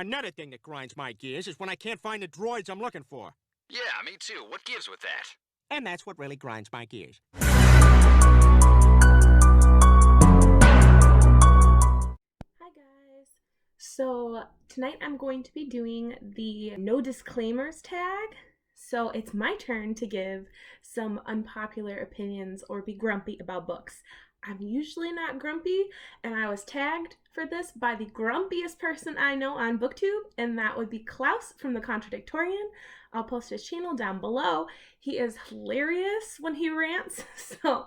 Another thing that grinds my gears is when I can't find the droids I'm looking for. Yeah, me too. What gives with that? And that's what really grinds my gears. Hi guys. So tonight I'm going to be doing the no disclaimers tag. So it's my turn to give some unpopular opinions or be grumpy about books. I'm usually not grumpy, and I was tagged for this by the grumpiest person I know on booktube, and that would be Klaus from the Contradictorian. I'll post his channel down below. He is hilarious when he rants, so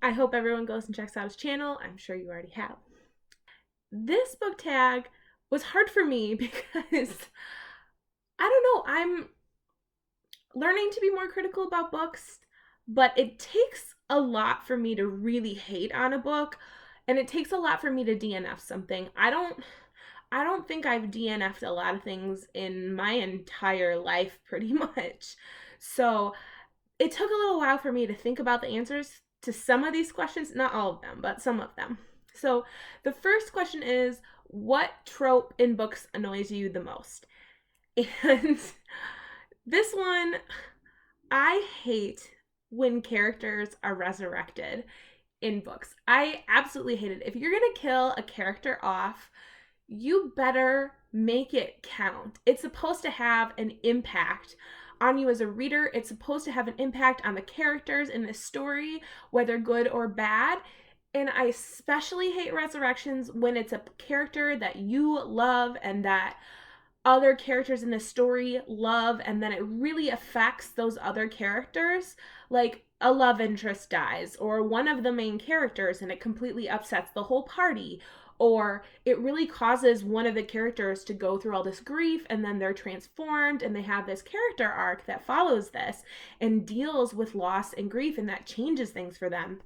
I hope everyone goes and checks out his channel. I'm sure you already have. This book tag was hard for me because I don't know, I'm learning to be more critical about books, but it takes a lot for me to really hate on a book, and it takes a lot for me to DNF something. I don't think I've DNF'd a lot of things in my entire life pretty much. So it took a little while for me to think about the answers to some of these questions, not all of them, but some of them. So the first question is, what trope in books annoys you the most? And this one, I hate when characters are resurrected in books. I absolutely hate it. If you're going to kill a character off, you better make it count. It's supposed to have an impact on you as a reader. It's supposed to have an impact on the characters in the story, whether good or bad. And I especially hate resurrections when it's a character that you love and that other characters in the story love, and then it really affects those other characters. Like a love interest dies, or one of the main characters, and it completely upsets the whole party, or it really causes one of the characters to go through all this grief, and then they're transformed and they have this character arc that follows this and deals with loss and grief, and that changes things for them.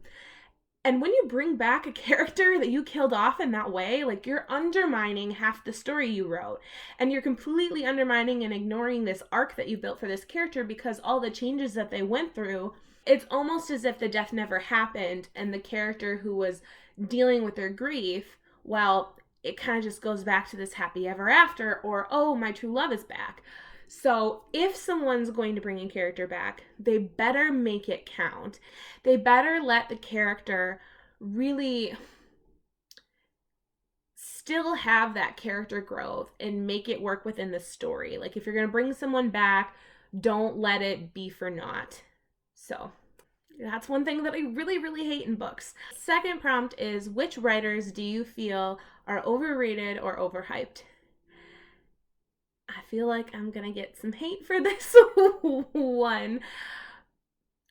And when you bring back a character that you killed off in that way, like, you're undermining half the story you wrote. And you're completely undermining and ignoring this arc that you built for this character because all the changes that they went through, it's almost as if the death never happened and the character who was dealing with their grief, well, it kind of just goes back to this happy ever after, or, oh, my true love is back. So if someone's going to bring a character back, they better make it count. They better let the character really still have that character growth and make it work within the story. Like, if you're going to bring someone back, don't let it be for naught. So that's one thing that I really, really hate in books. Second prompt is, which writers do you feel are overrated or overhyped? I feel like I'm gonna get some hate for this one.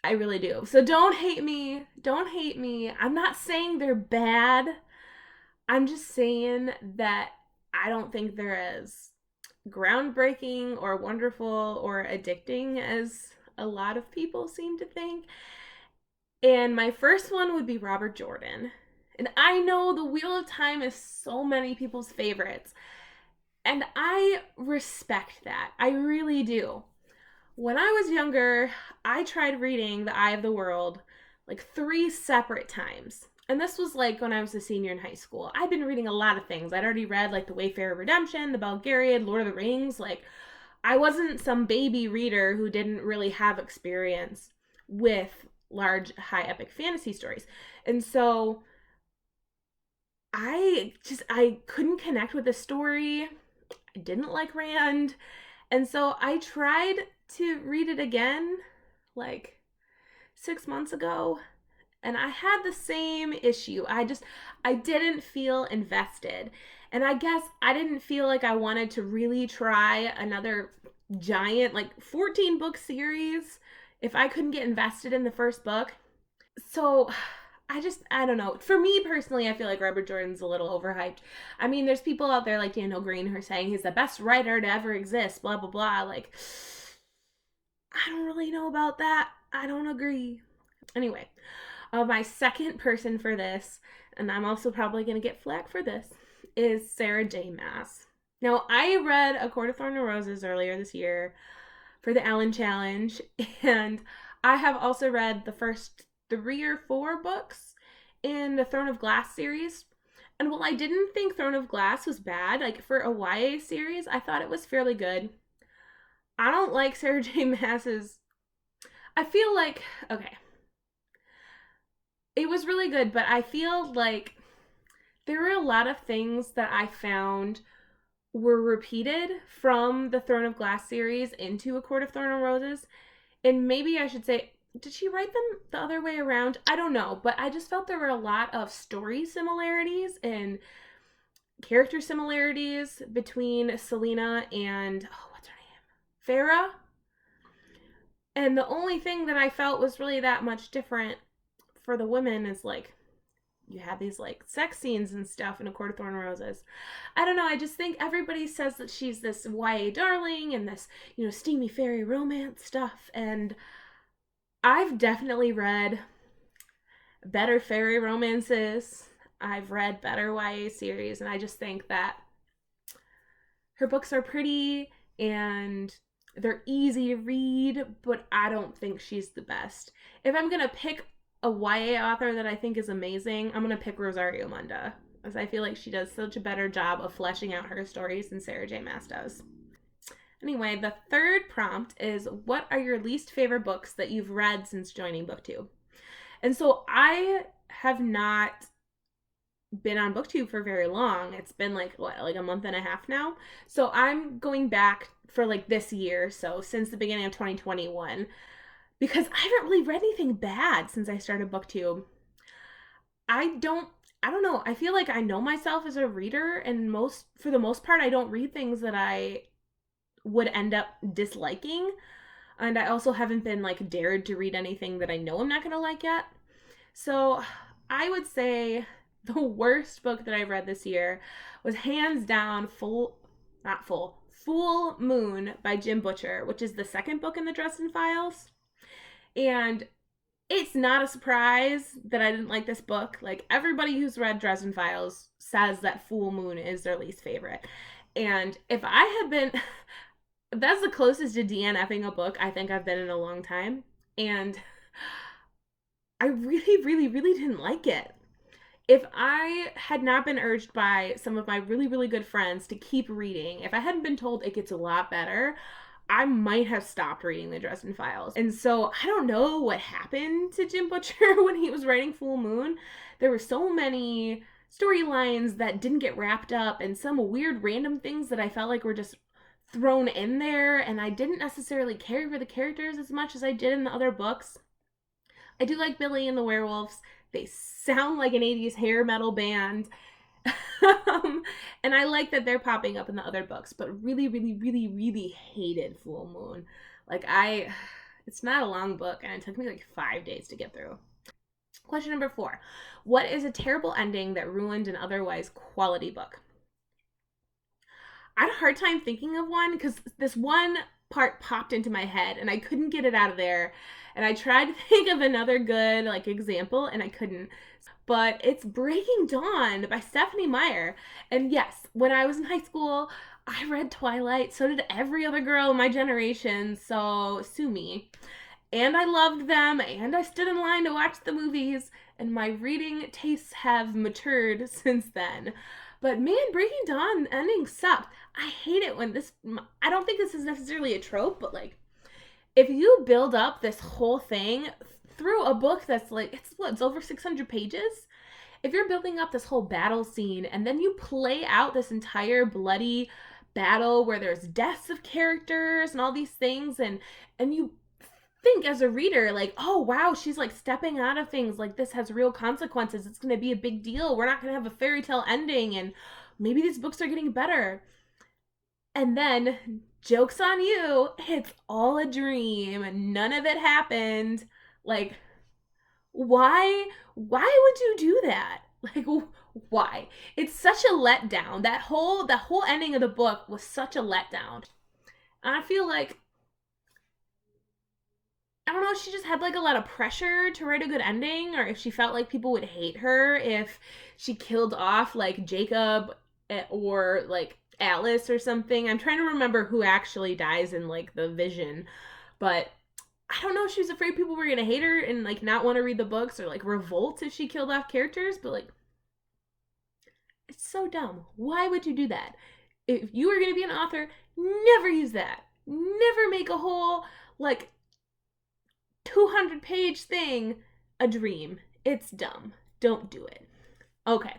I really do. So don't hate me. Don't hate me. I'm not saying they're bad. I'm just saying that I don't think they're as groundbreaking or wonderful or addicting as a lot of people seem to think. And my first one would be Robert Jordan. And I know The Wheel of Time is so many people's favorites. And I respect that. I really do. When I was younger, I tried reading The Eye of the World like 3 separate times. And this was like when I was a senior in high school. I'd been reading a lot of things. I'd already read like The Wayfarer Redemption, The Belgariad, Lord of the Rings. Like, I wasn't some baby reader who didn't really have experience with large, high epic fantasy stories. And so I couldn't connect with the story. I didn't like Rand. And so I tried to read it again like 6 months ago, and I had the same issue. I didn't feel invested. And I guess I didn't feel like I wanted to really try another giant, like, 14 book series if I couldn't get invested in the first book. So I don't know. For me personally, I feel like Robert Jordan's a little overhyped. I mean, there's people out there like Daniel Green who are saying he's the best writer to ever exist, blah, blah, blah. Like, I don't really know about that. I don't agree. Anyway, my second person for this, and I'm also probably going to get flack for this, is Sarah J. Maas. Now, I read A Court of Thorns and Roses earlier this year for the Ellen Challenge, and I have also read the first 3 or 4 books in the Throne of Glass series. And while I didn't think Throne of Glass was bad, like for a YA series, I thought it was fairly good. I don't like Sarah J. Maas's. I feel like, okay, it was really good, but I feel like there were a lot of things that I found were repeated from the Throne of Glass series into A Court of Thorn and Roses. And maybe I should say, did she write them the other way around? I don't know, but I just felt there were a lot of story similarities and character similarities between Selena and, oh, what's her name? Farah. And the only thing that I felt was really that much different for the women is like you have these like sex scenes and stuff in A Court of Thorn and Roses. I don't know. I just think everybody says that she's this YA darling and this, steamy fairy romance stuff. And I've definitely read better fairy romances. I've read better YA series. And I just think that her books are pretty and they're easy to read, but I don't think she's the best. If I'm going to pick a YA author that I think is amazing, I'm going to pick Rosario Munda, as I feel like she does such a better job of fleshing out her stories than Sarah J. Maas does. Anyway, the third prompt is, what are your least favorite books that you've read since joining BookTube? And so I have not been on BookTube for very long. It's been like a month and a half now. So I'm going back for like this year, so since the beginning of 2021, because I haven't really read anything bad since I started BookTube. I don't know. I feel like I know myself as a reader, and for the most part I don't read things that I would end up disliking. And I also haven't been like dared to read anything that I know I'm not going to like yet. So I would say the worst book that I've read this year was hands down Full Moon by Jim Butcher, which is the second book in the Dresden Files. And it's not a surprise that I didn't like this book. Like, everybody who's read Dresden Files says that Full Moon is their least favorite. And if I had been, that's the closest to DNFing a book I think I've been in a long time. And I really, really, really didn't like it. If I had not been urged by some of my really, really good friends to keep reading, if I hadn't been told it gets a lot better, I might have stopped reading the Dresden Files. And so I don't know what happened to Jim Butcher when he was writing Full Moon. There were so many storylines that didn't get wrapped up and some weird random things that I felt like were just thrown in there, and I didn't necessarily care for the characters as much as I did in the other books. I do like Billy and the Werewolves. They sound like an 80s hair metal band. And I like that they're popping up in the other books, but really, really, really, really hated Full Moon. It's not a long book, and it took me like 5 days to get through. Question number 4. What is a terrible ending that ruined an otherwise quality book? I had a hard time thinking of one because this one part popped into my head and I couldn't get it out of there. And I tried to think of another good example and I couldn't. But it's Breaking Dawn by Stephanie Meyer. And yes, when I was in high school, I read Twilight. So did every other girl in my generation. So sue me. And I loved them. And I stood in line to watch the movies. And my reading tastes have matured since then. But man, Breaking Dawn ending sucked. I hate it when I don't think this is necessarily a trope, but if you build up this whole thing through a book that's it's over 600 pages. If you're building up this whole battle scene and then you play out this entire bloody battle where there's deaths of characters and all these things, and you think as a reader, oh wow, she's stepping out of things, this has real consequences, it's going to be a big deal, we're not going to have a fairy tale ending, and maybe these books are getting better. And then, joke's on you, it's all a dream and none of it happened. Why would you do that? Why? It's such a letdown. The whole ending of the book was such a letdown. And I feel I don't know if she just had a lot of pressure to write a good ending, or if she felt like people would hate her if she killed off Jacob or Alice or something. I'm trying to remember who actually dies in the vision, but I don't know if she was afraid people were gonna hate her and not want to read the books, or revolt if she killed off characters. But It's so dumb. Why would you do that? If you are going to be an author, never use that. Never make a whole, like, 200-page thing a dream. It's dumb. Don't do it. Okay.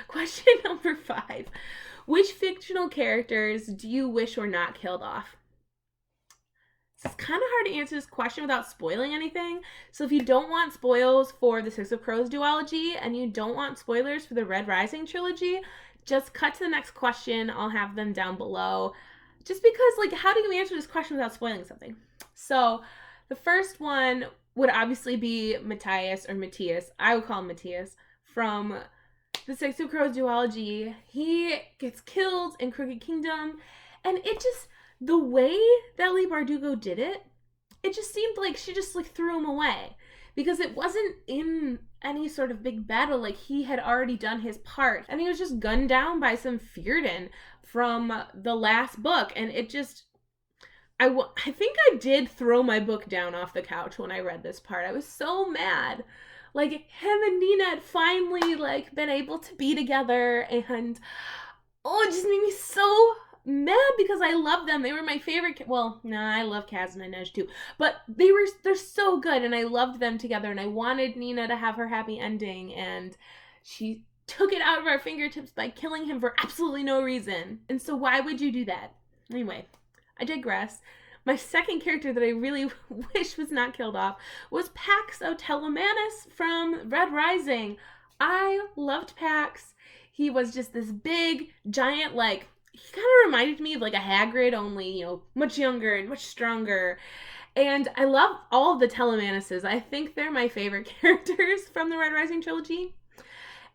Question number 5. Which fictional characters do you wish were not killed off? It's kind of hard to answer this question without spoiling anything. So if you don't want spoils for the Six of Crows duology and you don't want spoilers for the Red Rising trilogy, just cut to the next question. I'll have them down below. Just because, like, how do you answer this question without spoiling something? So the first one would obviously be Matthias, or Matthias. I would call him Matthias, from the Six of Crows duology. He gets killed in Crooked Kingdom, and it just, the way that Leigh Bardugo did it, it just seemed like she just like threw him away, because it wasn't in any sort of big battle. Like, he had already done his part, and he was just gunned down by some Fjerdan from the last book, and it just, I think I did throw my book down off the couch when I read this part. I was so mad. Like, him and Nina had finally, like, been able to be together, and oh, it just made me so mad because I love them. They were my favorite. Well, no, I love Kaz and Inej too, but they're so good, and I loved them together, and I wanted Nina to have her happy ending, and she took it out of our fingertips by killing him for absolutely no reason. And so why would you do that? Anyway, I digress. My second character that I really wish was not killed off was Pax O'Telemanus from Red Rising. I loved Pax. He was just this big, giant, like, he kind of reminded me of like a Hagrid, only, you know, much younger and much stronger. And I love all of the Telemanuses. I think they're my favorite characters from the Red Rising trilogy.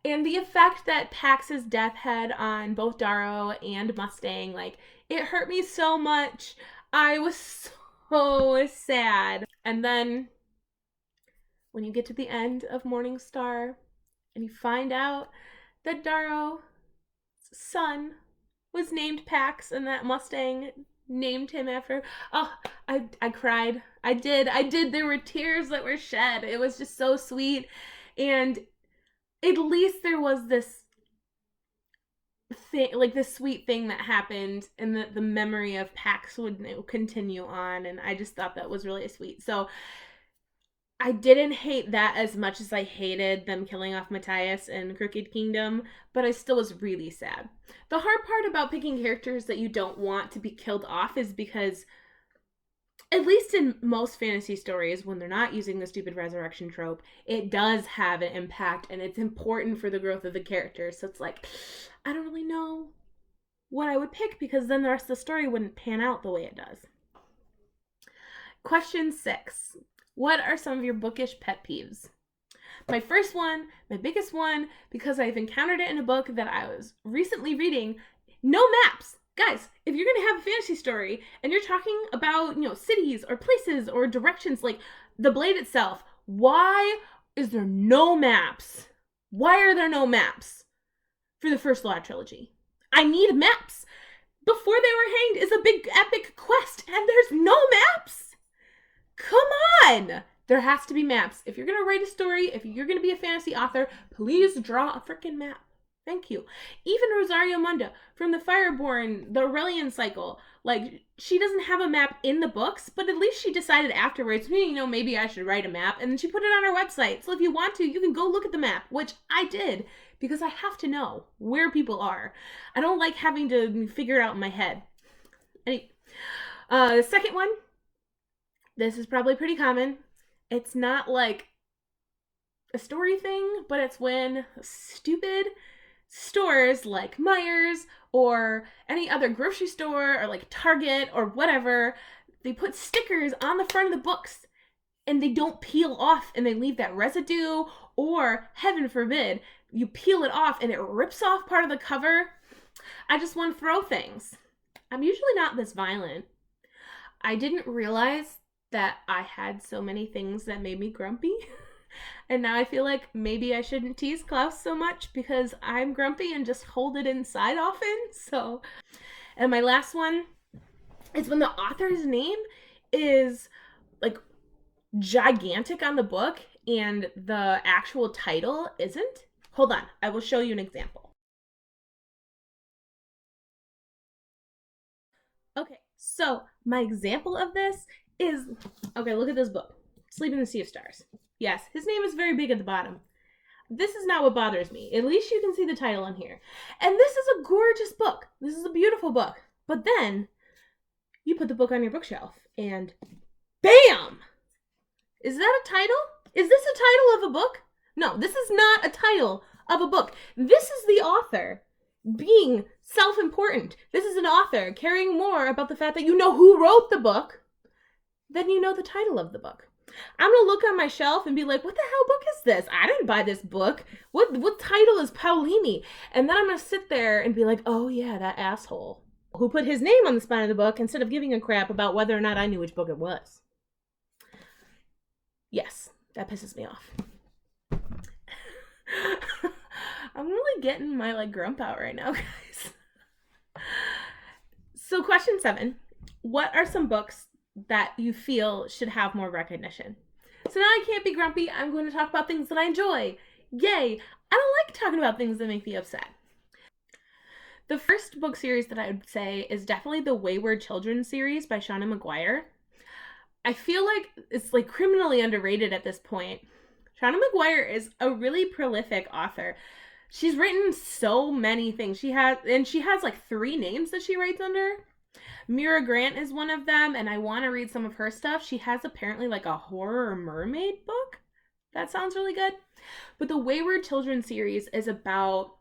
And the effect that Pax's death had on both Darrow and Mustang, like, it hurt me so much. I was so sad. And then when you get to the end of Morning Star and you find out that Darrow's son was named Pax and that Mustang named him after, oh, I cried. I did. There were tears that were shed. It was just so sweet. And at least there was this thing, like this sweet thing that happened, and the memory of Pax would continue on, and I just thought that was really sweet. So I didn't hate that as much as I hated them killing off Matthias in Crooked Kingdom, but I still was really sad. The hard part about picking characters that you don't want to be killed off is because, at least in most fantasy stories, when they're not using the stupid resurrection trope, it does have an impact, and it's important for the growth of the characters. So it's like, I don't really know what I would pick, because then the rest of the story wouldn't pan out the way it does. Question 6. What are some of your bookish pet peeves? My first one, my biggest one, because I've encountered it in a book that I was recently reading, no maps. Guys, if you're going to have a fantasy story and you're talking about, you know, cities or places or directions, like the Blade itself, why is there no maps? Why are there no maps for the first Law trilogy? I need maps. Before They Were Hanged is a big epic quest, and there's no maps. Come on. There has to be maps. If you're going to write a story, if you're going to be a fantasy author, please draw a freaking map. Thank you. Even Rosario Munda from the Fireborn, the Aurelian cycle, like, she doesn't have a map in the books, but at least she decided afterwards, you know, maybe I should write a map, and then she put it on her website. So if you want to, you can go look at the map, which I did, because I have to know where people are. I don't like having to figure it out in my head. Anyway, the second one, this is probably pretty common. It's not like a story thing, but it's when stupid stores like Meijer's or any other grocery store or like Target or whatever, they put stickers on the front of the books and they don't peel off, and they leave that residue, or heaven forbid, you peel it off and it rips off part of the cover. I just want to throw things. I'm usually not this violent. I didn't realize that I had so many things that made me grumpy. And now I feel like maybe I shouldn't tease Klaus so much because I'm grumpy and just hold it inside often. So, and my last one is when the author's name is like gigantic on the book and the actual title isn't. Hold on, I will show you an example. Okay, so my example of this is, okay, look at this book, Sleep in the Sea of Stars. Yes, his name is very big at the bottom. This is not what bothers me. At least you can see the title on here. And this is a gorgeous book. This is a beautiful book. But then you put the book on your bookshelf and bam! Is that a title? Is this a title of a book? No, this is not a title of a book. This is the author being self-important. This is an author caring more about the fact that you know who wrote the book than you know the title of the book. I'm gonna look on my shelf and be like, what the hell book is this? I didn't buy this book. What title is Paulini? And then I'm gonna sit there and be like, oh yeah, that asshole who put his name on the spine of the book instead of giving a crap about whether or not I knew which book it was. Yes, that pisses me off. I'm really getting my grump out right now, guys. So question 7, what are some books that you feel should have more recognition? So now I can't be grumpy. I'm going to talk about things that I enjoy. Yay. I don't like talking about things that make me upset. The first book series that I would say is definitely the Wayward Children series by Shauna McGuire. I feel like it's criminally underrated at this point. Shauna McGuire is a really prolific author. She's written so many things. She has 3 names that she writes under. Mira Grant is one of them, and I want to read some of her stuff. She has apparently a horror mermaid book. That sounds really good. But the Wayward Children series is about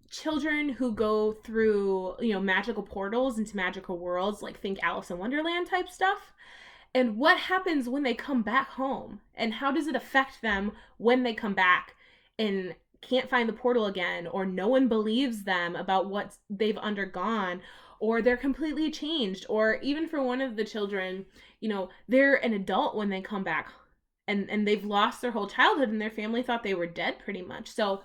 children who go through, magical portals into magical worlds, think Alice in Wonderland type stuff. And what happens when they come back home? And how does it affect them when they come back and can't find the portal again, or no one believes them about what they've undergone, or they're completely changed, or even for one of the children, they're an adult when they come back and they've lost their whole childhood and their family thought they were dead pretty much. So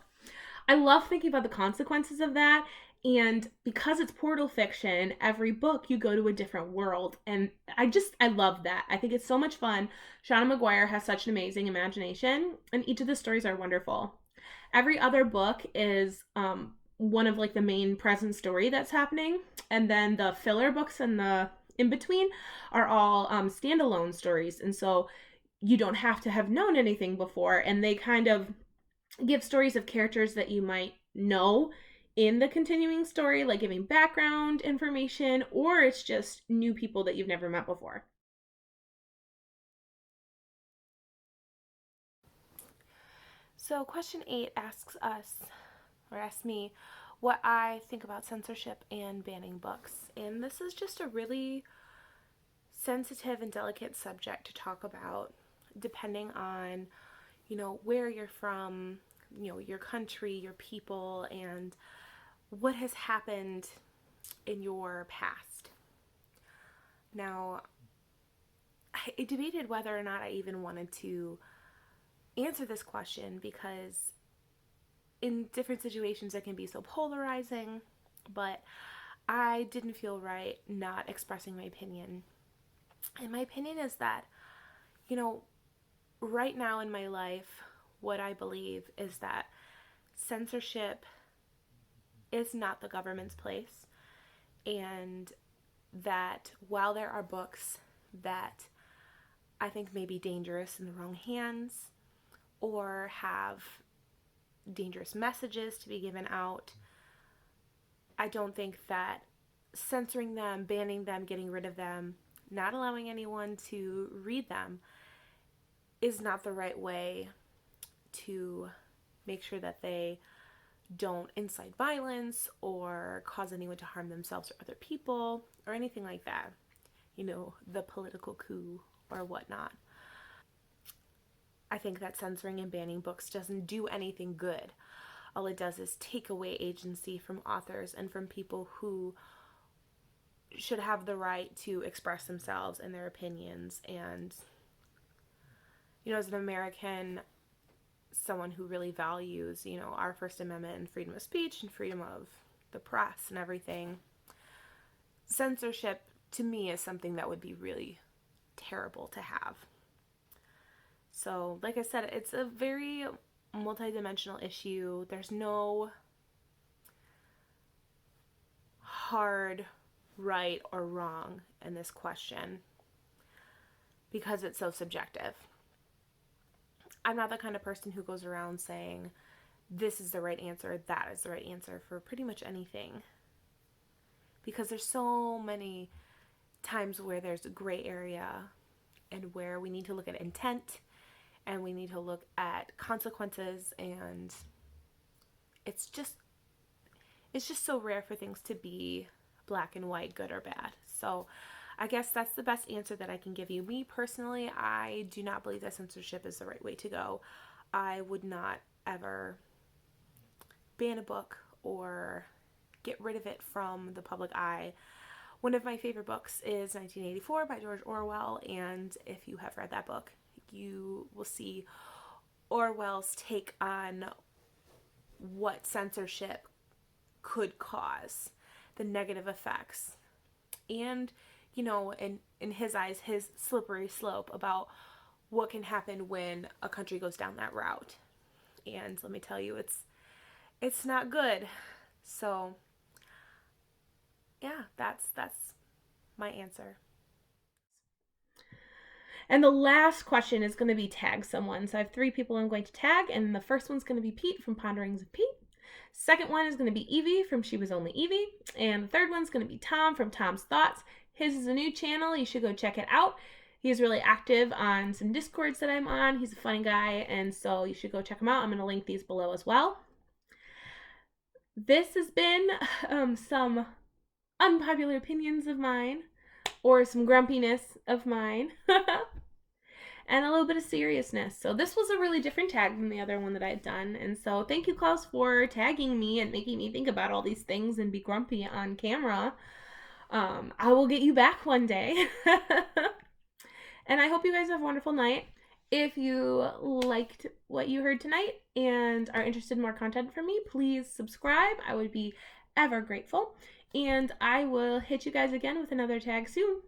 I love thinking about the consequences of that. And because it's portal fiction, every book you go to a different world. And I love that. I think it's so much fun. Shauna McGuire has such an amazing imagination, and each of the stories are wonderful. Every other book is one of the main present story that's happening. And then the filler books and the in between are all standalone stories. And so you don't have to have known anything before. And they kind of give stories of characters that you might know in the continuing story, giving background information, or it's just new people that you've never met before. So question 8 asks me what I think about censorship and banning books. And this is just a really sensitive and delicate subject to talk about, depending on, where you're from, your country, your people, and what has happened in your past. Now, I debated whether or not I even wanted to answer this question, because in different situations it can be so polarizing, but I didn't feel right not expressing my opinion. And my opinion is that, right now in my life, what I believe is that censorship is not the government's place, and that while there are books that I think may be dangerous in the wrong hands or have dangerous messages to be given out, I don't think that censoring them, banning them, getting rid of them, not allowing anyone to read them is not the right way to make sure that they don't incite violence or cause anyone to harm themselves or other people or anything like that. The political coup or whatnot. I think that censoring and banning books doesn't do anything good. All it does is take away agency from authors and from people who should have the right to express themselves and their opinions. And, as an American, someone who really values, our First Amendment and freedom of speech and freedom of the press and everything, censorship to me is something that would be really terrible to have. So, like I said, it's a very multidimensional issue. There's no hard right or wrong in this question because it's so subjective. I'm not the kind of person who goes around saying this is the right answer, that is the right answer for pretty much anything. Because there's so many times where there's a gray area and where we need to look at intent and we need to look at consequences, and it's just so rare for things to be black and white, good or bad. So I guess that's the best answer that I can give you. Me personally, I do not believe that censorship is the right way to go. I would not ever ban a book or get rid of it from the public eye. One of my favorite books is 1984 by George Orwell, and if you have read that book, you will see Orwell's take on what censorship could cause, the negative effects, and, you know, in his eyes, his slippery slope about what can happen when a country goes down that route. And let me tell you, it's not good. So yeah, that's my answer. And the last question is going to be tag someone. So I have 3 people I'm going to tag, and the first one's going to be Pete from Ponderings of Pete. Second one is going to be Evie from She Was Only Evie. And the third one's going to be Tom from Tom's Thoughts. His is a new channel. You should go check it out. He's really active on some Discords that I'm on. He's a funny guy, and so you should go check him out. I'm going to link these below as well. This has been some unpopular opinions of mine, or some grumpiness of mine, and a little bit of seriousness. So this was a really different tag than the other one that I'd done. And so thank you, Klaus, for tagging me and making me think about all these things and be grumpy on camera. I will get you back one day. And I hope you guys have a wonderful night. If you liked what you heard tonight and are interested in more content from me, please subscribe. I would be ever grateful. And I will hit you guys again with another tag soon.